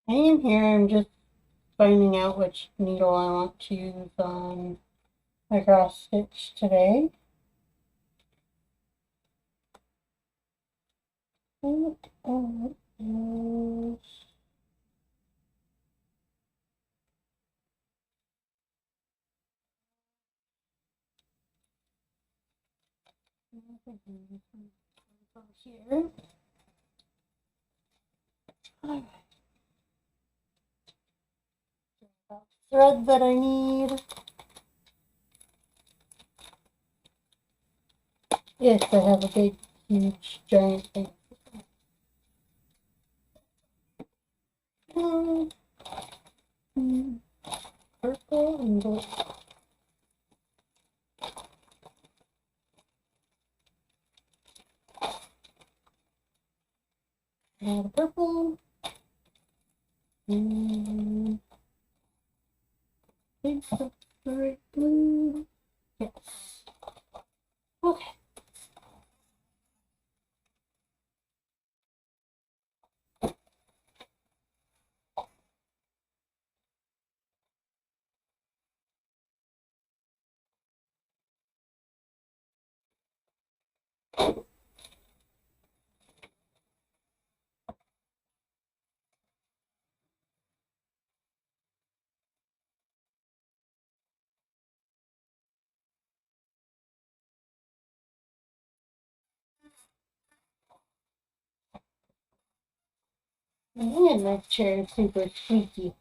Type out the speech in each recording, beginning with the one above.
I am here. I'm just finding out which needle I want to use on my cross stitch today. Here. Thread that I need. Yes, I have a big, huge, giant thing. Purple and blue. Add purple. And I think that's the right blue. Yes. Okay. Man, my chair is super squeaky.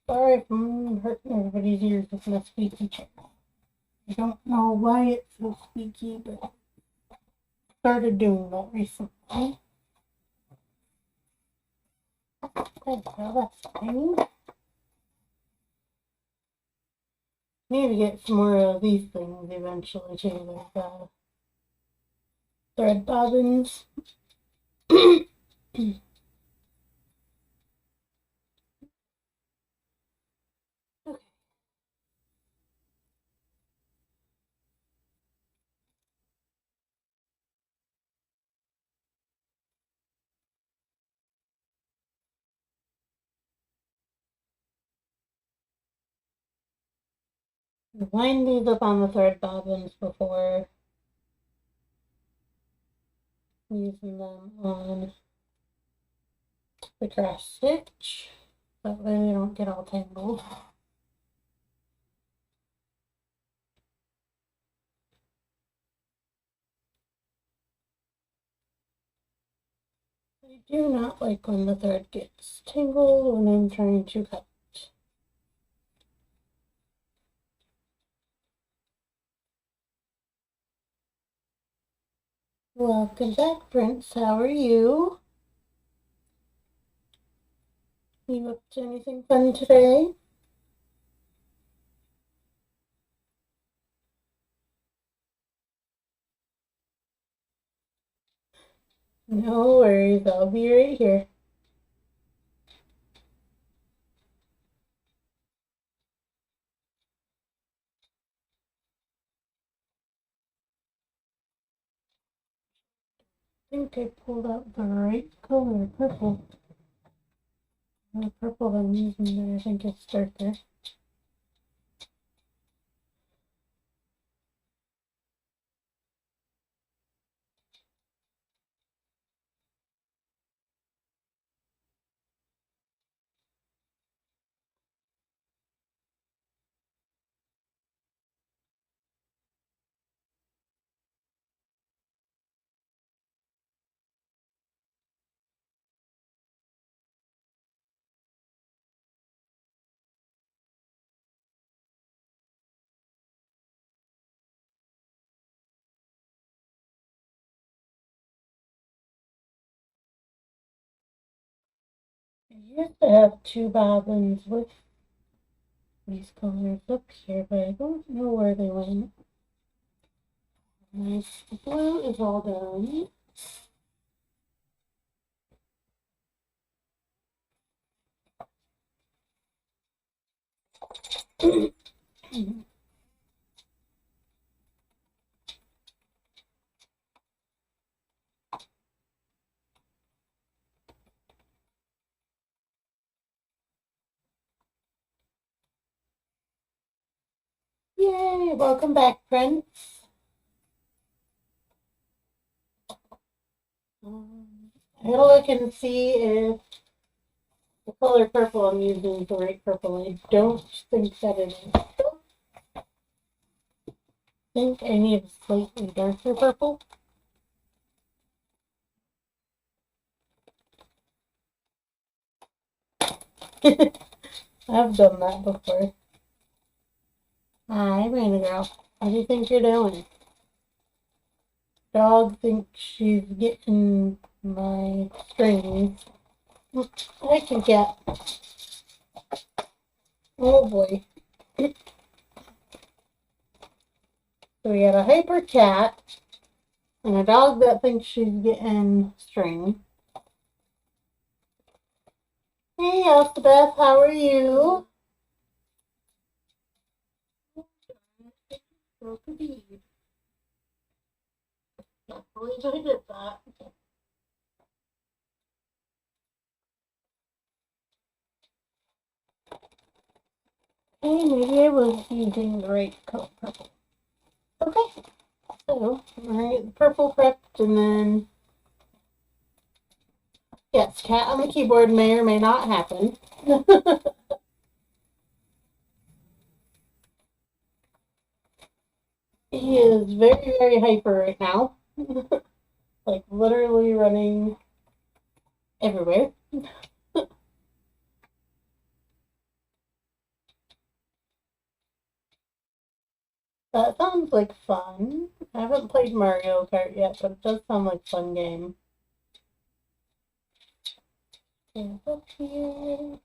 Sorry if I'm hurting everybody's ears with my squeaky chair. I don't know why it's so squeaky, but started doing that recently. That's fine. Need to get some more of these things eventually too, like thread bobbins. Okay. Line these up on the thread bobbins before using them on the cross stitch. That way they don't get all tangled. I do not like when the thread gets tangled when I'm trying to cut. Welcome back, Prince. How are you? You up to anything fun today? No worries, I'll be right here. I think I pulled out the right color, purple. The purple I'm using there, I think it's darker. I used to have two bobbins with these colors up here, but I don't know where they went. Nice. The blue is all done. Yay! Welcome back, Prince. I'm gonna look and see if the color purple I'm using is the right purple. I don't think that it is. I think I need a slightly darker purple. I've done that before. Hi, Raina girl. What do you think you're doing? Dog thinks she's getting my strings. I can get. Oh boy. So we got a hyper cat and a dog that thinks she's getting string. Hey, Elspeth, how are you? Broke a bead. Can't believe I did that. Hey, maybe I was using the right color purple. Okay, so alright, the purple prepped, and then yes, cat on the keyboard may or may not happen. He is very, very hyper right now. Like literally running everywhere. That sounds like fun. I haven't played Mario Kart yet, but it does sound like a fun game. Up here.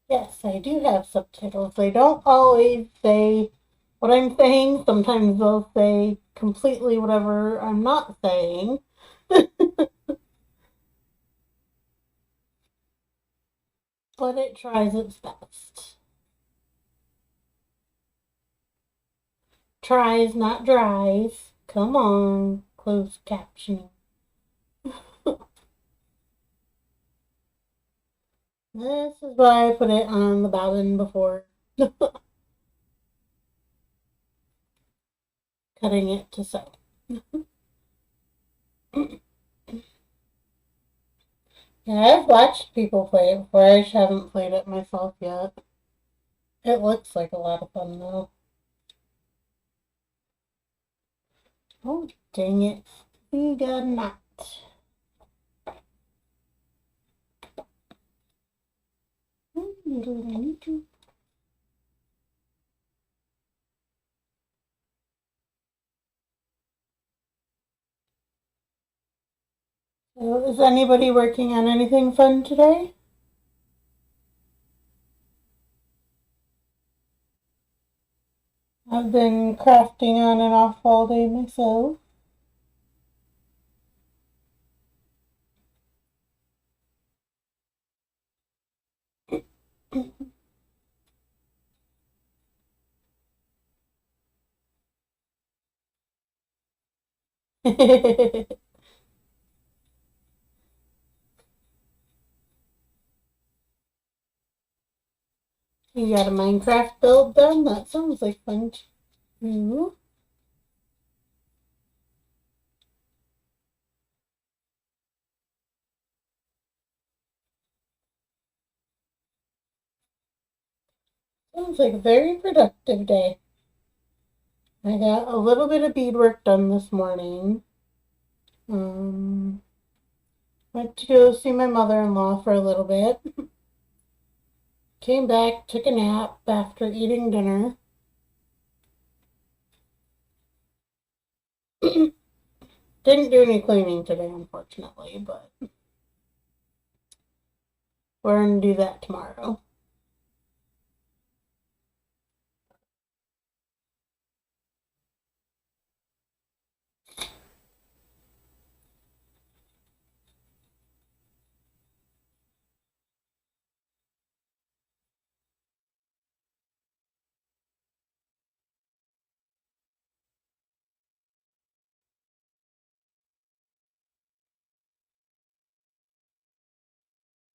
Yes, I do have subtitles. They don't always say what I'm saying. Sometimes they'll say completely whatever I'm not saying. But it tries its best. Tries, not dries. Come on, closed captioning. This is why I put it on the bottom before cutting it to sew. Yeah, I've watched people play it before. I just haven't played it myself yet. It looks like a lot of fun though. Oh, dang it. We got a knot. So, is anybody working on anything fun today? I've been crafting on and off all day myself. You got a Minecraft build done? That sounds like fun too. Sounds like a very productive day. I got a little bit of beadwork done this morning. Went to go see my mother-in-law for a little bit. Came back, took a nap after eating dinner. Didn't do any cleaning today, unfortunately, but we're going to do that tomorrow.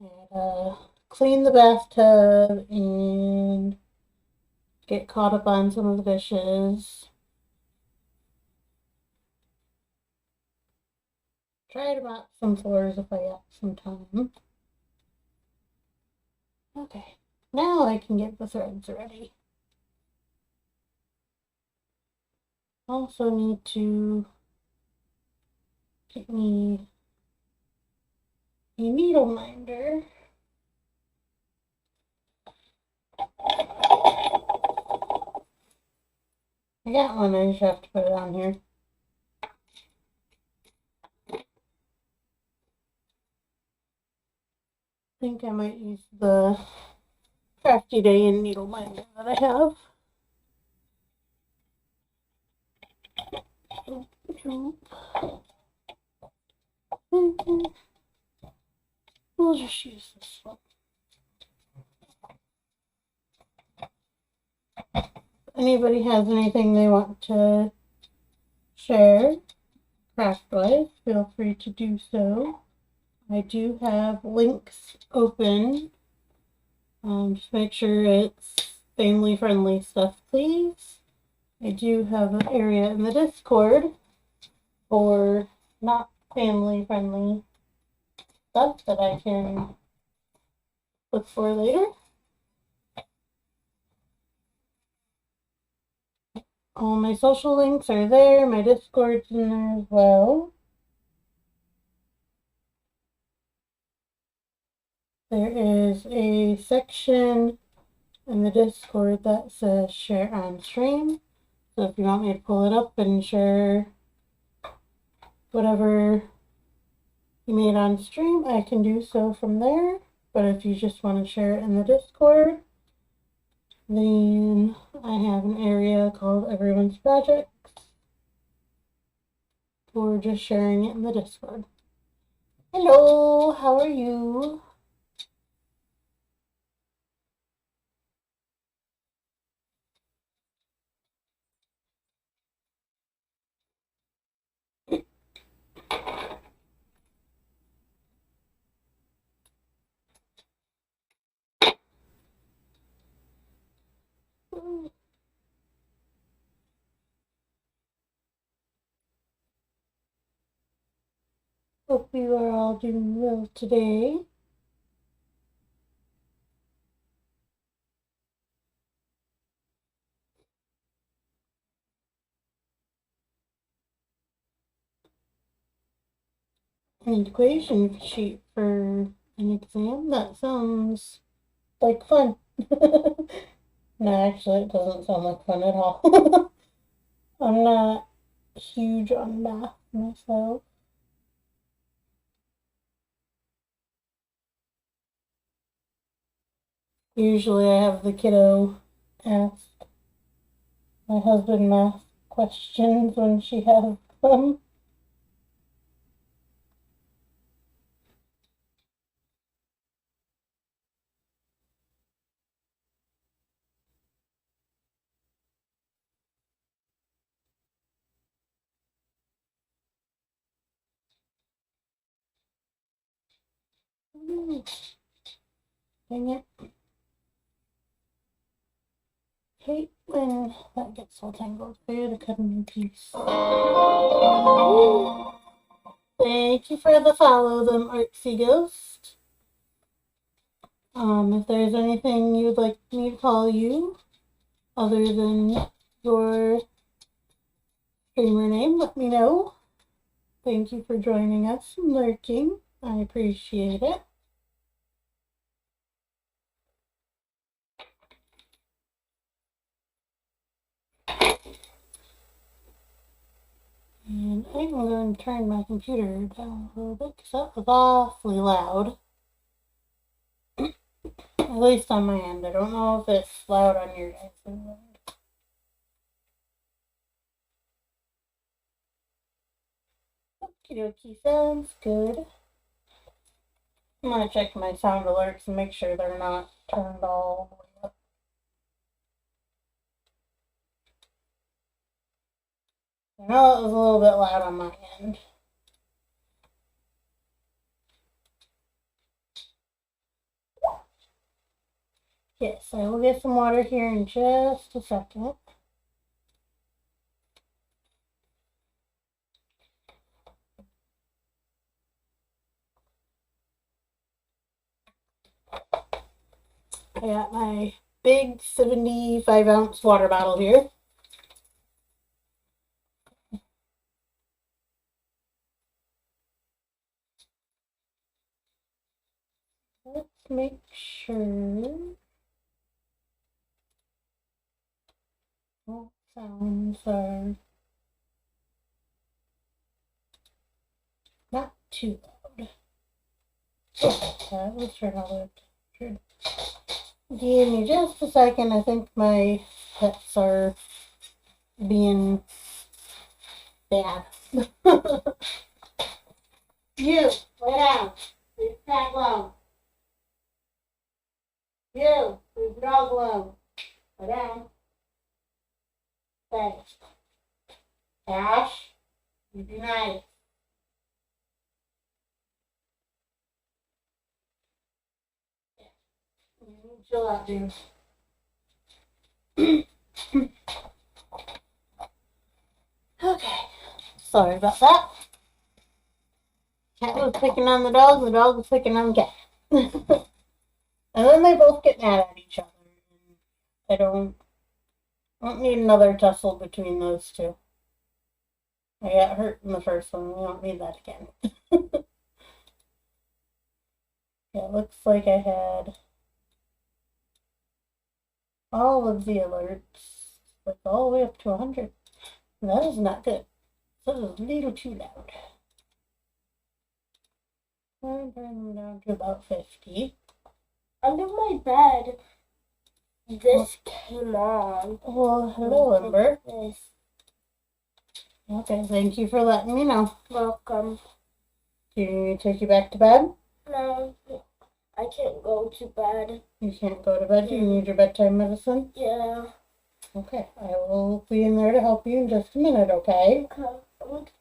And clean the bathtub and get caught up on some of the dishes. Try to mop some floors if I got some time. Okay, now I can get the threads ready. Also need to get me a needle minder. I got one, I just have to put it on here. I think I might use the Crafty Day and needle minder that I have. We'll just use this one. If anybody has anything they want to share craft-wise, feel free to do so. I do have links open. Just make sure it's family-friendly stuff, please. I do have an area in the Discord for not family-friendly stuff that I can look for later. All my social links are there. My Discord's in there as well. There is a section in the Discord that says share on stream. So if you want me to pull it up and share whatever you made on stream, I can do so from there. But if you just want to share it in the Discord, then I have an area called Everyone's Projects for just sharing it in the Discord. Hello, how are you? Hope you are all doing well today. An equation sheet for an exam? That sounds like fun. No, actually, it doesn't sound like fun at all. I'm not huge on math myself. Usually I have the kiddo ask my husband math questions when she has them. Dang it. Hate when that gets all tangled. I gotta cut a new piece. Thank you for the follow, them Artsy Ghost. If there's anything you'd like me to call you other than your streamer name, let me know. Thank you for joining us and lurking. I appreciate it. And I'm going to turn my computer down a little bit because that was awfully loud. At least on my end. I don't know if it's loud on your guys' end. Okie dokie, sounds good. I'm going to check my sound alerts and make sure they're not turned all the way up. I know it was a little bit loud on my end. Yes, I will get some water here in just a second. I got my big 75-ounce water bottle here. Let's make sure all sounds are not too loud. Let's turn all the way. Give me just a second. I think my pets are being bad. You, lay down. Leave the cat alone. You, leave the dog alone. Lay down. Okay. Ash, you be nice. Chill out, dude. Okay. Sorry about that. Cat was picking on the dog was picking on the cat. And then they both get mad at each other. I don't need another tussle between those two. I got hurt in the first one. We don't need that again. Yeah, it looks like I had all of the alerts, like all the way up to 100. That is not good. That is a little too loud. I'm bringing them down to about 50. Under my bed, this came on. Well, hello, Ember. Okay, thank you for letting me know. Welcome. Do you need me to take you back to bed? No, I can't go to bed. You can't go to bed? Do you need your bedtime medicine? Yeah. Okay, I will be in there to help you in just a minute, okay? Okay.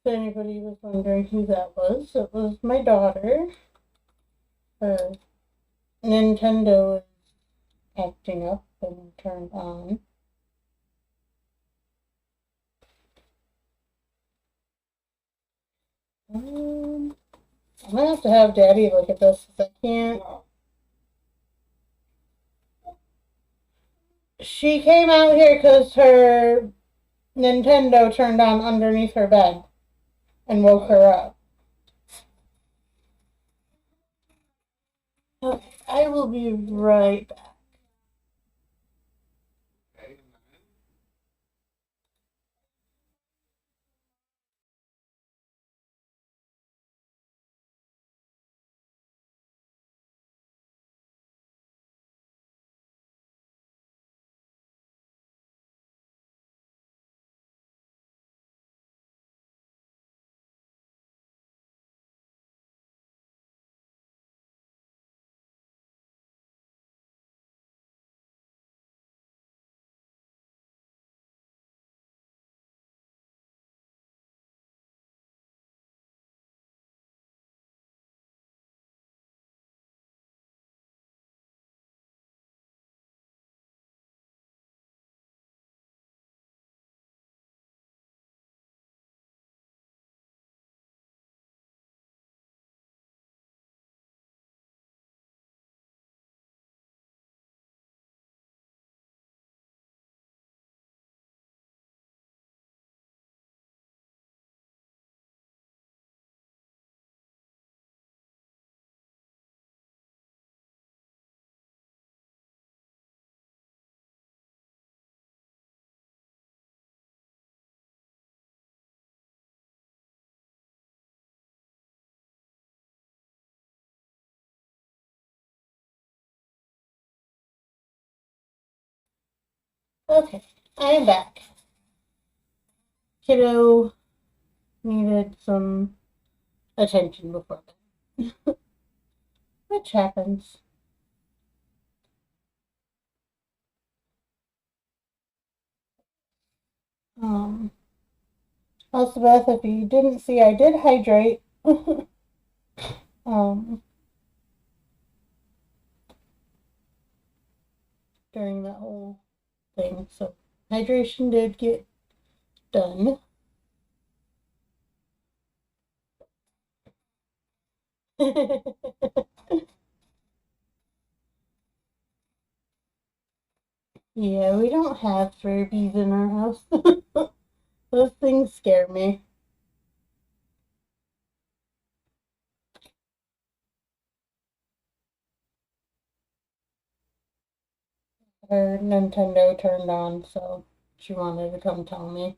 If anybody was wondering who that was, it was my daughter. Her Nintendo is acting up and turned on. I'm gonna have to have Daddy look at this because I can't. She came out here because her Nintendo turned on underneath her bed and woke her up. Okay, I will be right back. Okay, I am back. Kiddo needed some attention before bed. Which happens. Elizabeth, if you didn't see, I did hydrate. during that whole thing. So hydration did get done. Yeah, we don't have fur bees in our house. Those things scare me. Her Nintendo turned on, so she wanted to come tell me.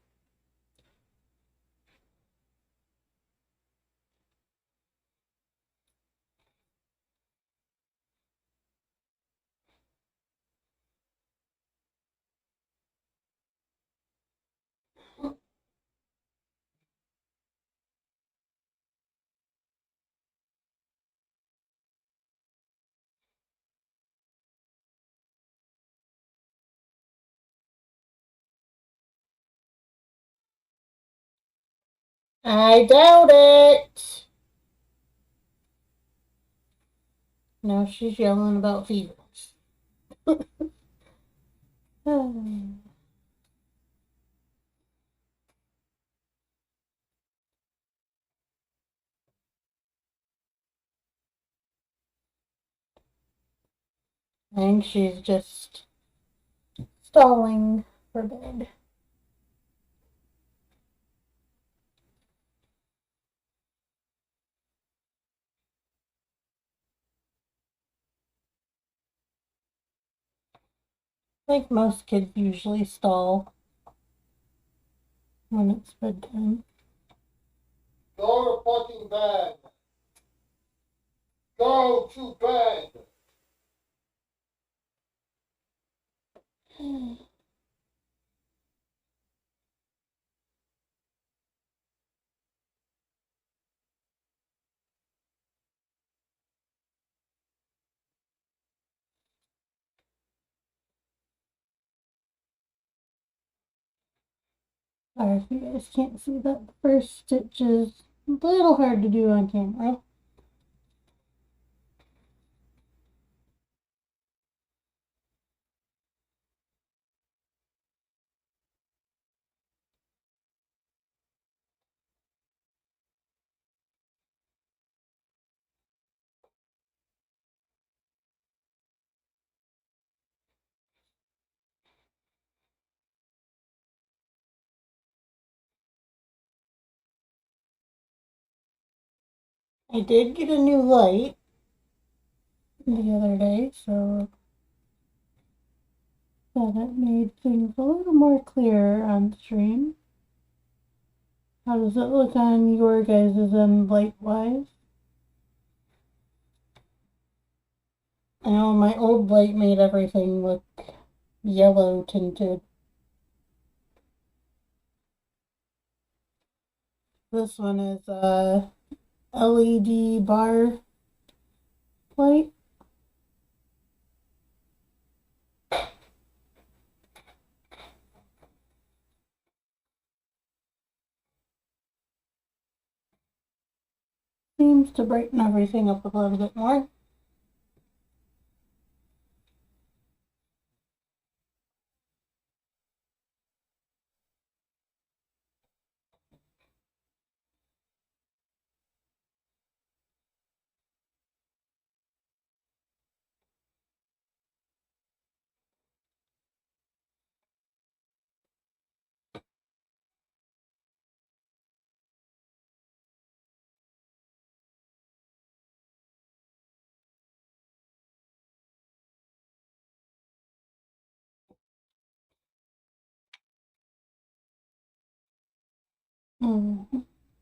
I doubt it. Now she's yelling about fevers. I think she's just stalling for bed. I think most kids usually stall when it's bedtime. Go to fucking bed. Go to bed. Sorry if you guys can't see that. The first stitch is a little hard to do on camera. I did get a new light the other day, so that made things a little more clear on stream. How does it look on your guys' end light-wise? I know my old light made everything look yellow tinted. This one is a LED bar light. Seems to brighten everything up a little bit more.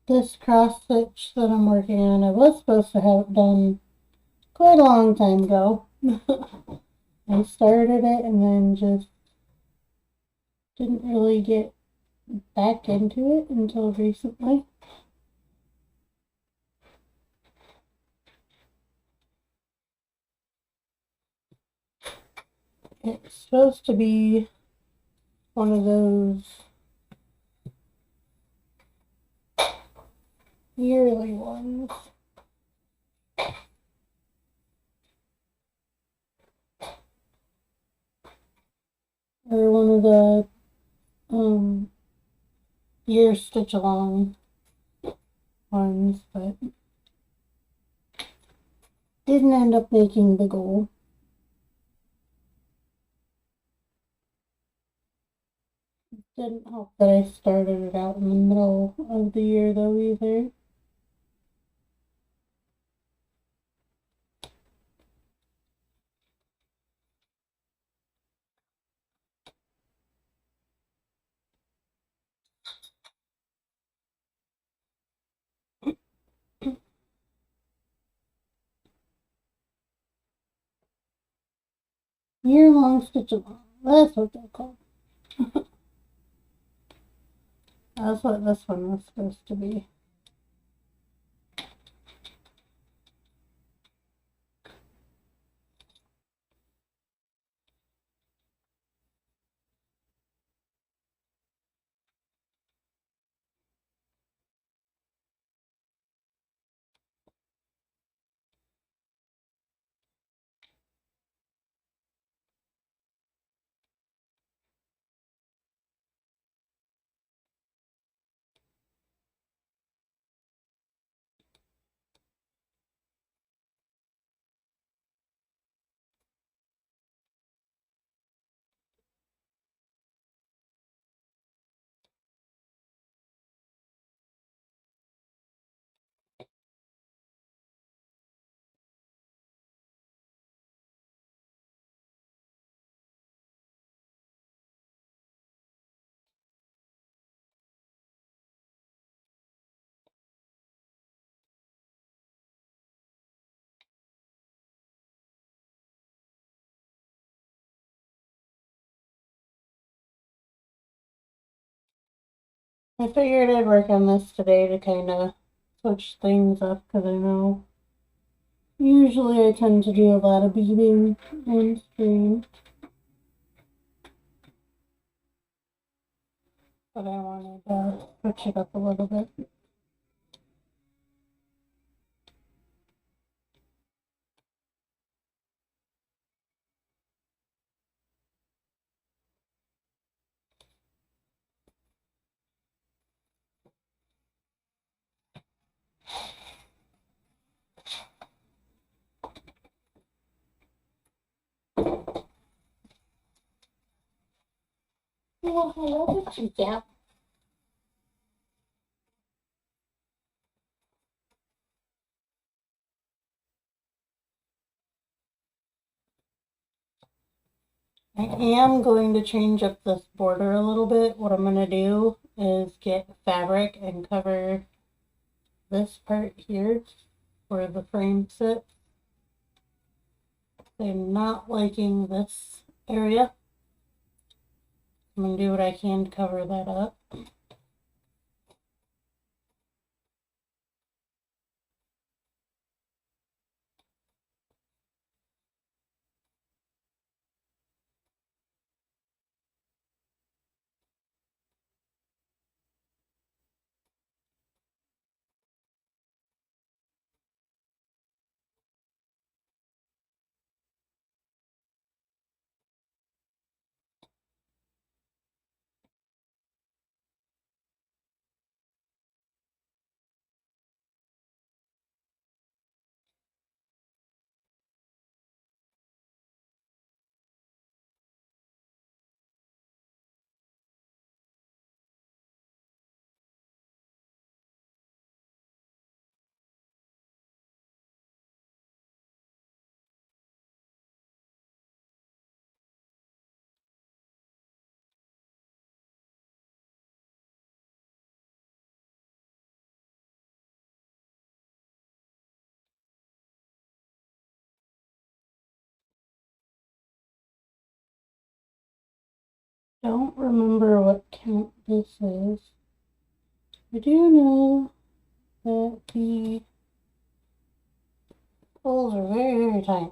This cross stitch that I'm working on, I was supposed to have it done quite a long time ago. I started it and then just didn't really get back into it until recently. It's supposed to be one of those yearly ones. of the ear stitch along ones, but didn't end up making the goal. Didn't help that I started it out in the middle of the year though either. Year-long stitch along. That's what they're called. That's what this one was supposed to be. I figured I'd work on this today to kind of switch things up because I know usually I tend to do a lot of beading on stream. But I wanted to switch it up a little bit. Well, hello, Chica. I am going to change up this border a little bit. What I'm going to do is get fabric and cover this part here where the frame sits. I'm not liking this area. I'm going to do what I can to cover that up. Don't remember what count this is. I do know that the holes are very, very tiny.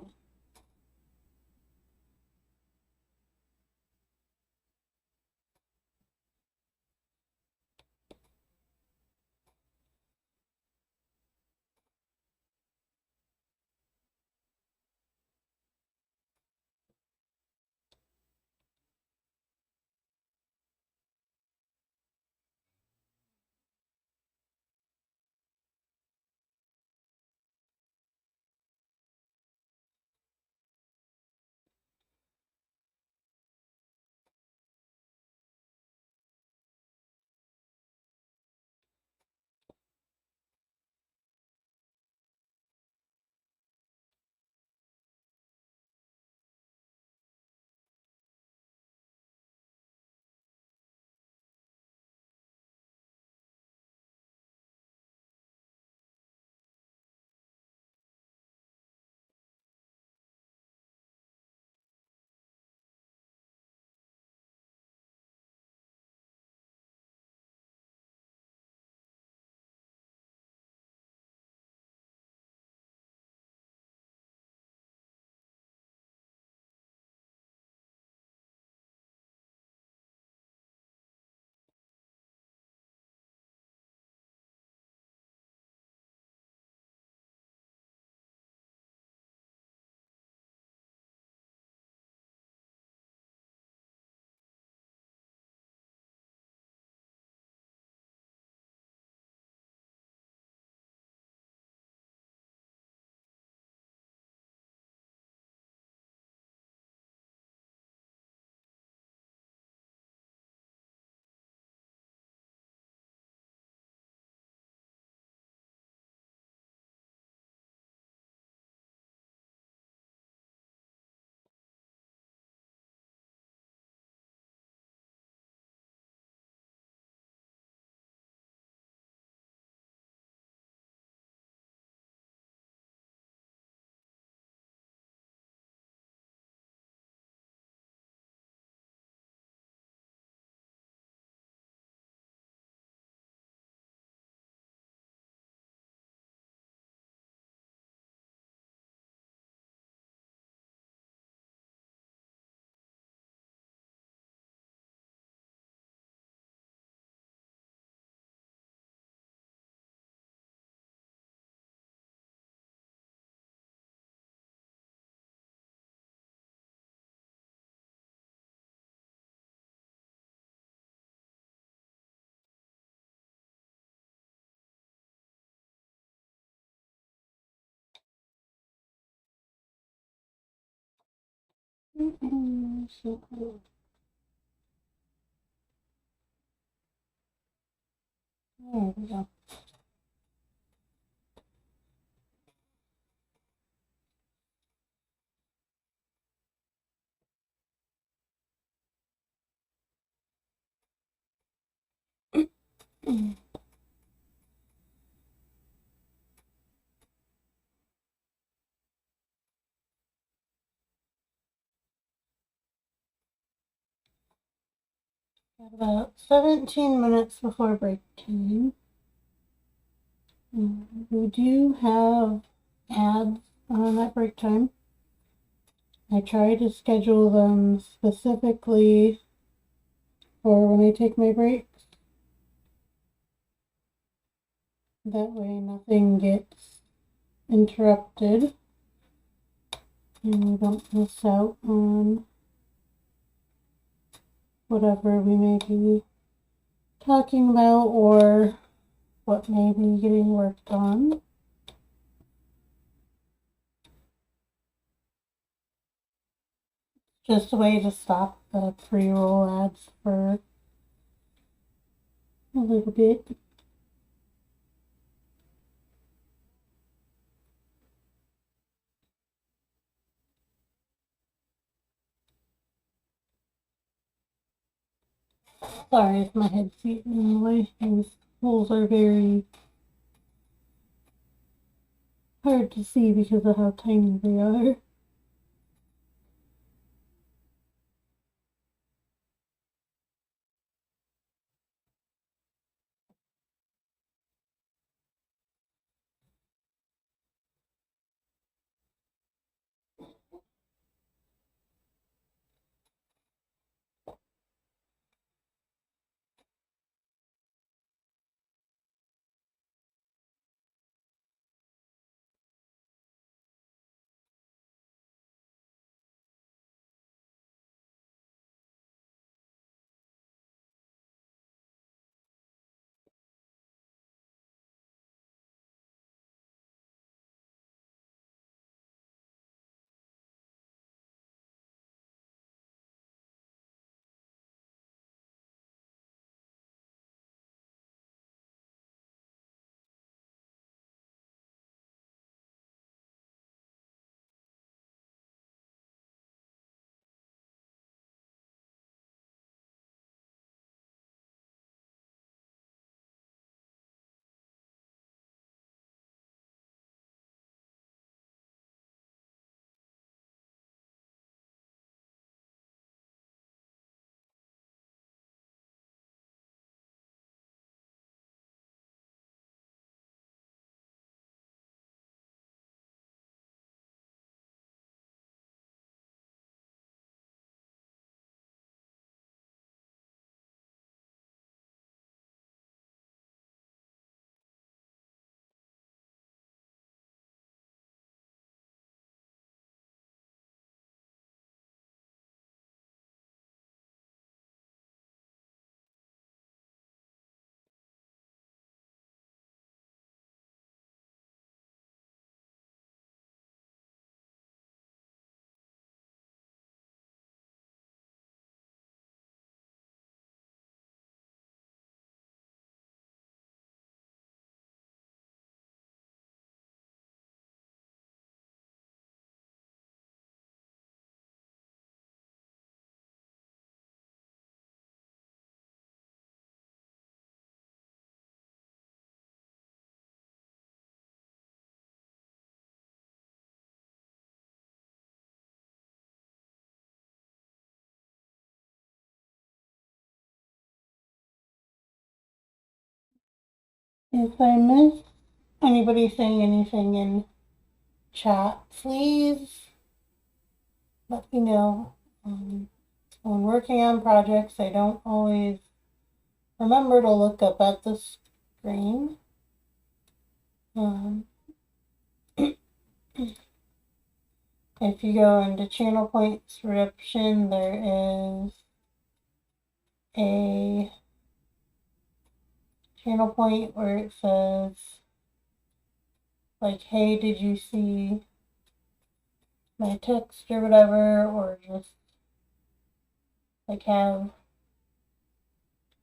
So cool. There we go. Got about 17 minutes before break time. We do have ads on at break time. I try to schedule them specifically for when I take my breaks. That way nothing gets interrupted and we don't miss out on whatever we may be talking about or what may be getting worked on. Just a way to stop the pre-roll ads for a little bit. Sorry if my head's getting in the way. These holes are very hard to see because of how tiny they are. If I miss anybody saying anything in chat, please let me know. When working on projects, I don't always remember to look up at the screen. If you go into channel point interruption, there is a channel point where it says, like, hey, did you see my text or whatever, or just like have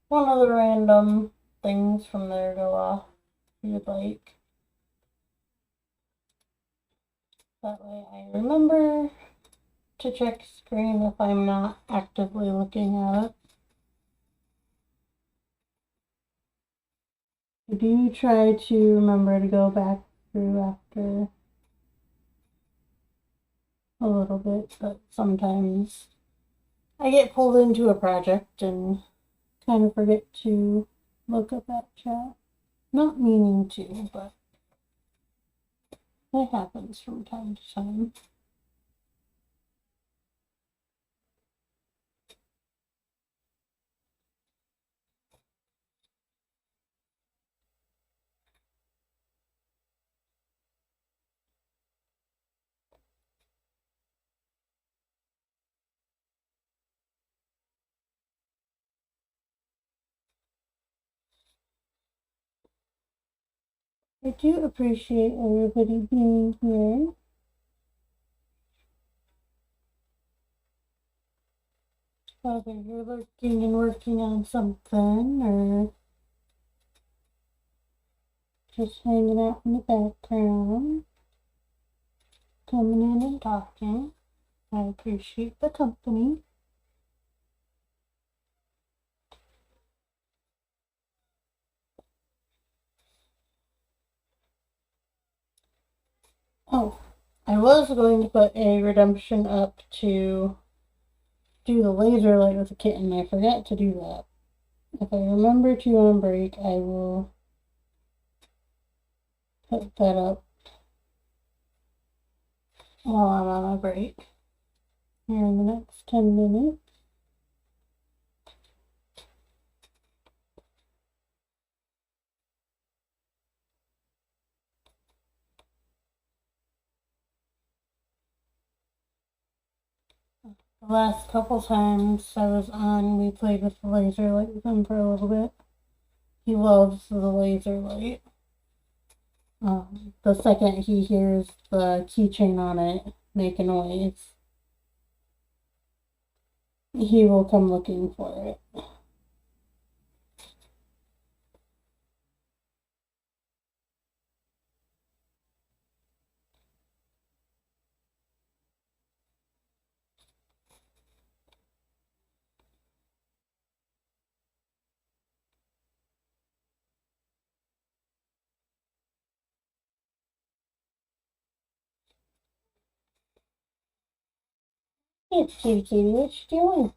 one of the random things from there go off if you'd like. That way I remember to check screen if I'm not actively looking at it. I do try to remember to go back through after a little bit, but sometimes I get pulled into a project and kind of forget to look at that chat. Not meaning to, but it happens from time to time. I do appreciate everybody being here. Whether you're lurking and working on something or just hanging out in the background, coming in and talking. I appreciate the company. Oh, I was going to put a redemption up to do the laser light with the kitten. I forgot to do that. If I remember to on break, I will put that up while I'm on a break here in the next 10 minutes. The last couple times I was on, we played with the laser light with him for a little bit. He loves the laser light. The second he hears the keychain on it make a noise, he will come looking for it. It's kitty kitty, what you doing?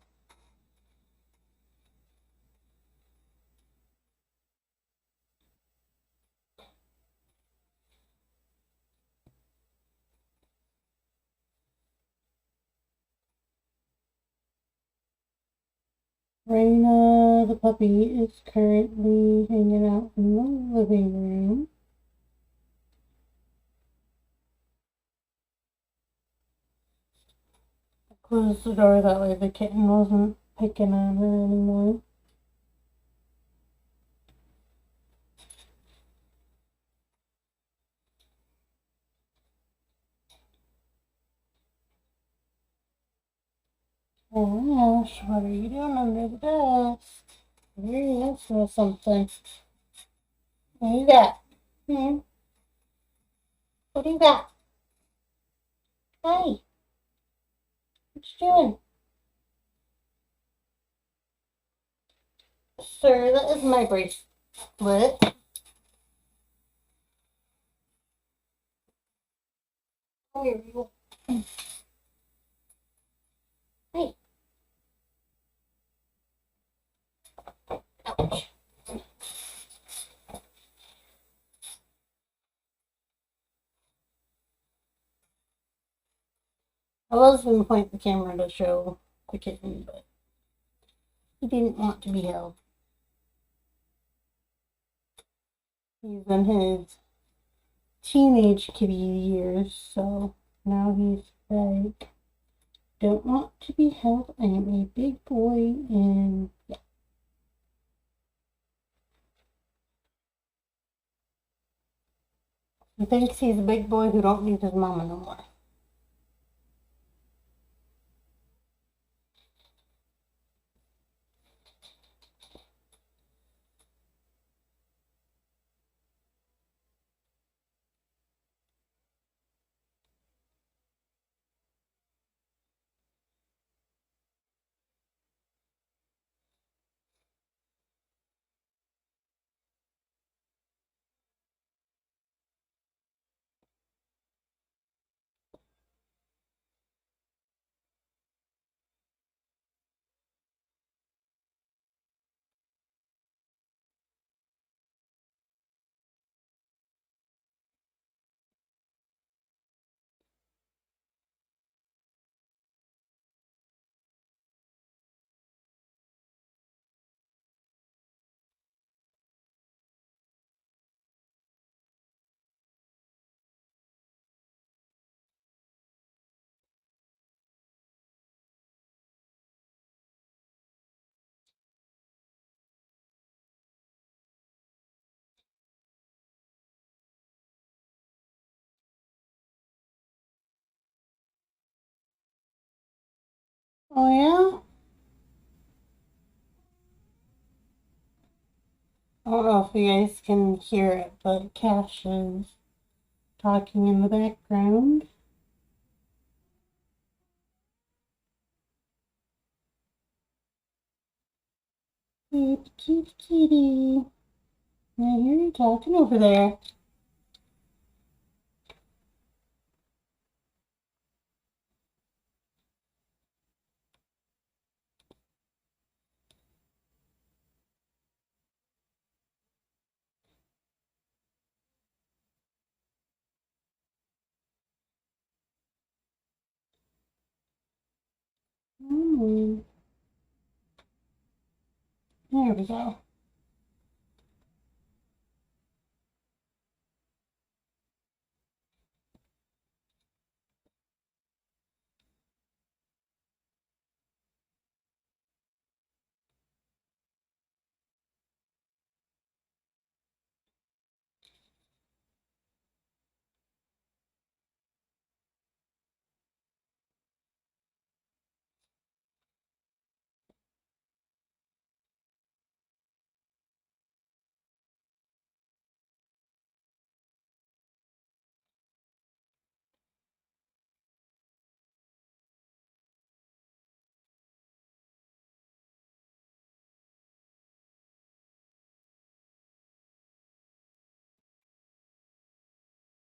Raina, the puppy, is currently hanging out in the living room. I closed the door, that way the kitten wasn't picking on her anymore. Oh, Ash, what are you doing under the desk? You're messing with something. What you got? What do you got? Hey, what you doing? Sir, that is my bracelet. Come here, you. Hey. Ouch. I was going to point the camera to show the kitten, but he didn't want to be held. He's in his teenage kitty years, so now he's like, don't want to be held. I am a big boy, and yeah. He thinks he's a big boy who don't need his mama no more. Oh yeah? I don't know if you guys can hear it, but Cash is talking in the background. Cute kitty. I hear you talking over there. Mm. There we go.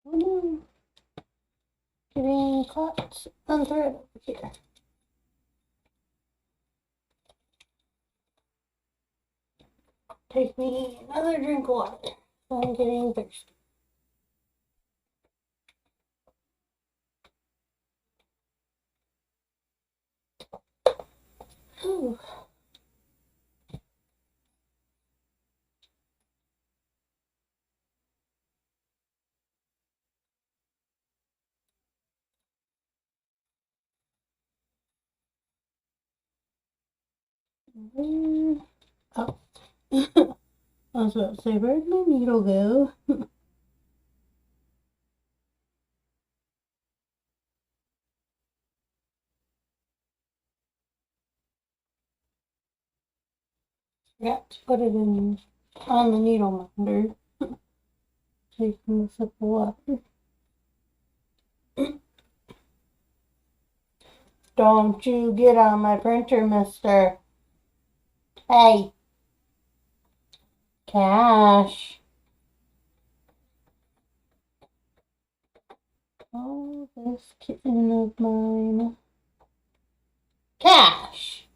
Oh no. Getting caught on thread over here. Take me another drink of water. I'm getting thirsty. Whew. Oh. I was about to say, where'd my needle go? Forgot to put it in on the needle minder. Taking a sip of water. Don't you get on my printer, mister. Hey. Cash. Oh, this kitten of mine. Cash.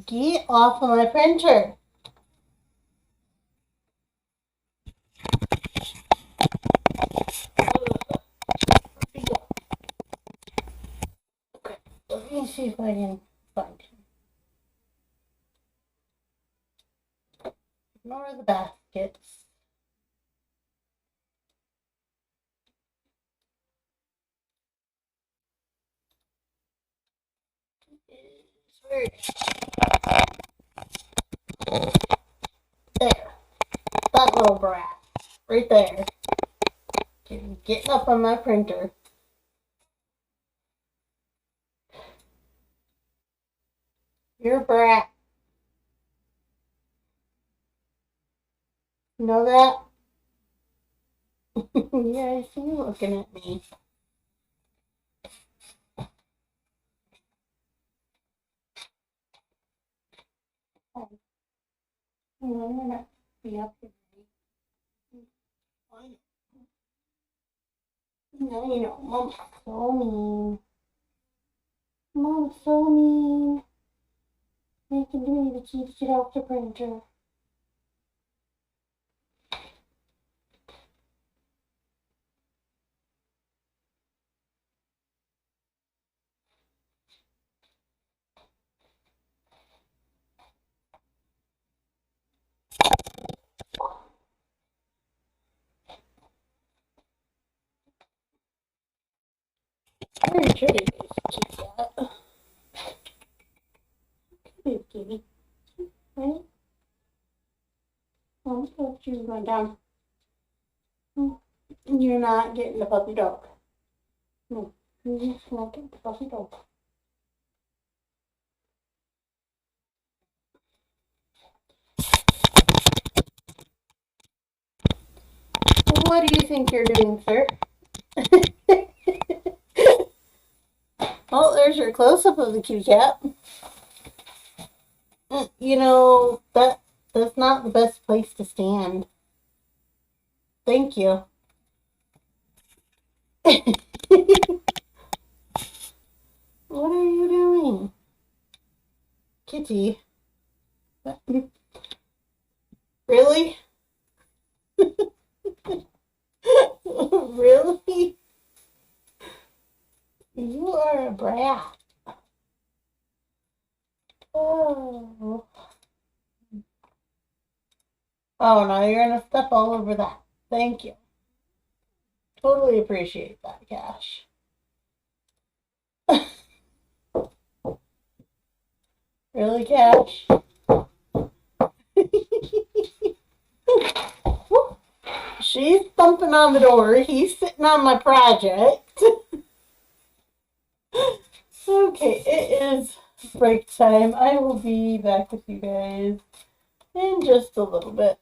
Get off of my printer. Okay, let me see if I can find him. Ignore the baskets. Where is there? That little brat. Right there. Getting up on my printer. You're a brat. You know that? Yeah, I see you looking at me. I'm gonna be up here. No, you know, Mom's so mean. Mom's so mean. Making me to keep it off the printer. Where should you keep that? Come here, kitty. Ready? Oh, look, you're going down. You're not getting the puppy dog. No. What do you think you're doing, sir? Oh, there's your close-up of the kitty cat. You know, that's not the best place to stand. Thank you. What are you doing? Kitty. Really? Really? You are a brat. Oh. Oh, no, you're going to step all over that. Thank you. Totally appreciate that, Cash. Really, Cash? She's thumping on the door. He's sitting on my project. Okay, it is break time. I will be back with you guys in just a little bit.